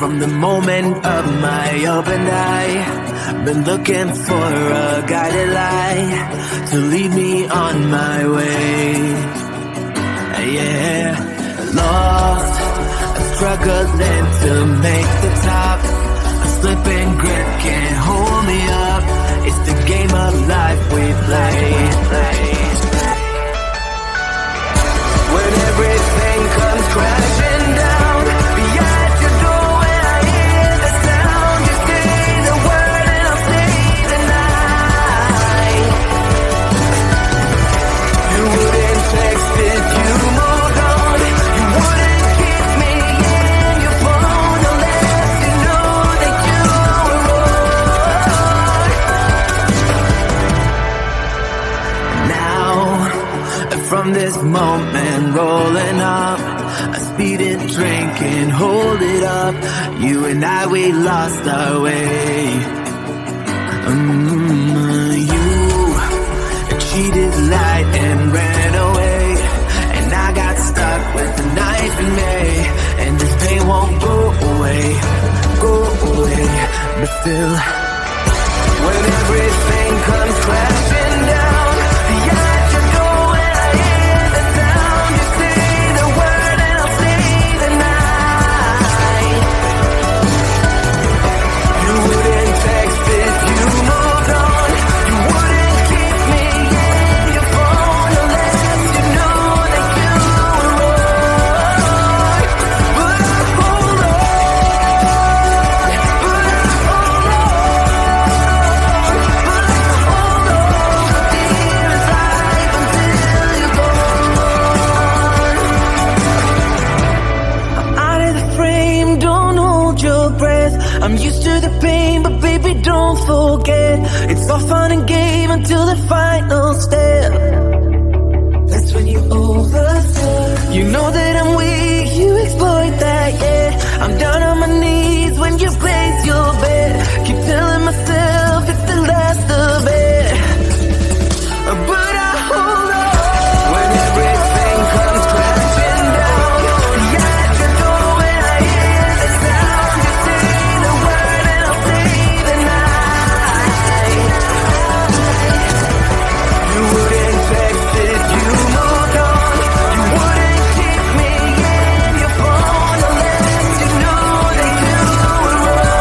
From the moment of my open eye, been looking for a guided light to lead me on my way. Yeah, lost, struggling to make the top. A slipping grip can't hold me up. It's the game of life we play. When everything comes crashing down, be at your door when I hear the sound. You say the word and I'll stay the night. You wouldn't text if you moved on. You wouldn't keep me in your phone unless you know that you were wrong. Now, from this moment rolling up, a speeding drink and hold it up. You and I, we lost our way. You cheated, lied and ran away, and I got stuck with a knife in me. And this pain won't go away, but still, when everything comes crashing down, the at your door when I hear the sound. You say the word and I'll stay the night. You wouldn't text if you moved on. You wouldn't keep me in your phone unless you know that you were wrong. But I hold on, but I hold on, but I hold on. Dear as life until you're gone. I'm out of the frame, don't hold your breath. I'm used to the pain, but baby, don't forget. It's all fun and game until the final step. That's when you overstep. You know that I'm weak, you exploit that, yeah. I'm down on my knees when you place your bet. Keep telling myself it's the last of it, but I hold on. When everything comes crashing down, at your door when I hear the sound. You say the word and I'll stay the night. You wouldn't text if you moved on. You wouldn't keep me in your phone unless you know that you were wrong.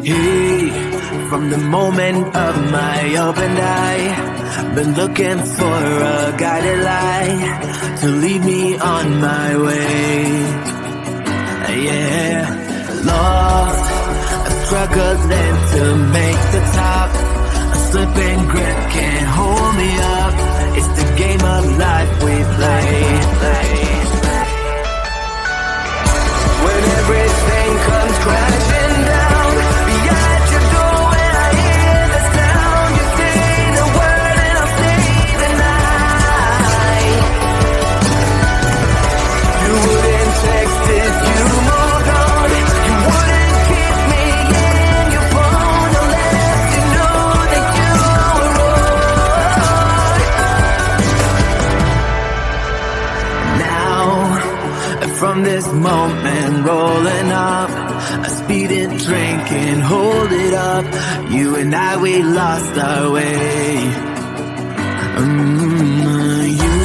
Hey, from the moment of my opened eye, been looking for a guided light to lead me on my way. Yeah, lost, struggling to make the top. A slipping grip can't hold me up. It's the game of life we play. When everything comes crashing down behind your door, when I hear the sound, you say the word and I'll stay the night. You wouldn't text if you moved on. You wouldn't keep me in your phone unless you know that you were wrong. Now, from this moment rolling up, a speeding train can't hold it up. You and I, we lost our way. You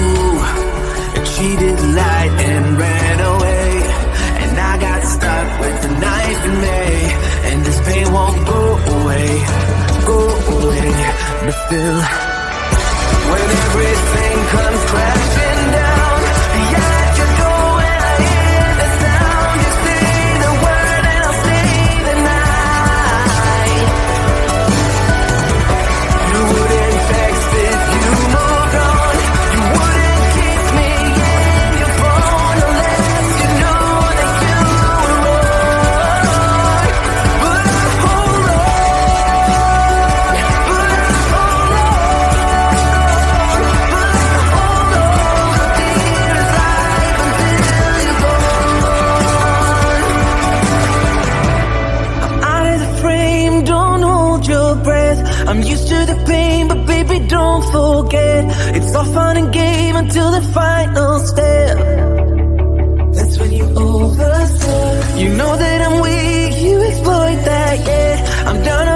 cheated, lied, and ran away, and I got stuck with the knife in me. And this pain won't go away, but still, when everything comes crashing down behind your door, when I hear the sound, you say the word and I'll stay the night. You wouldn't text if you moved on. You wouldn't keep me in your phone unless you know that you were wrong. But I hold on, but I hold on, but I hold on dear as life until you're gone. I'm out of the frame, don't hold your breath. I'm used to the pain, but baby, don't forget, it's all fun and game until the final step. That's when you overstep. You know that I'm weak, you exploit that, yeah. I'm done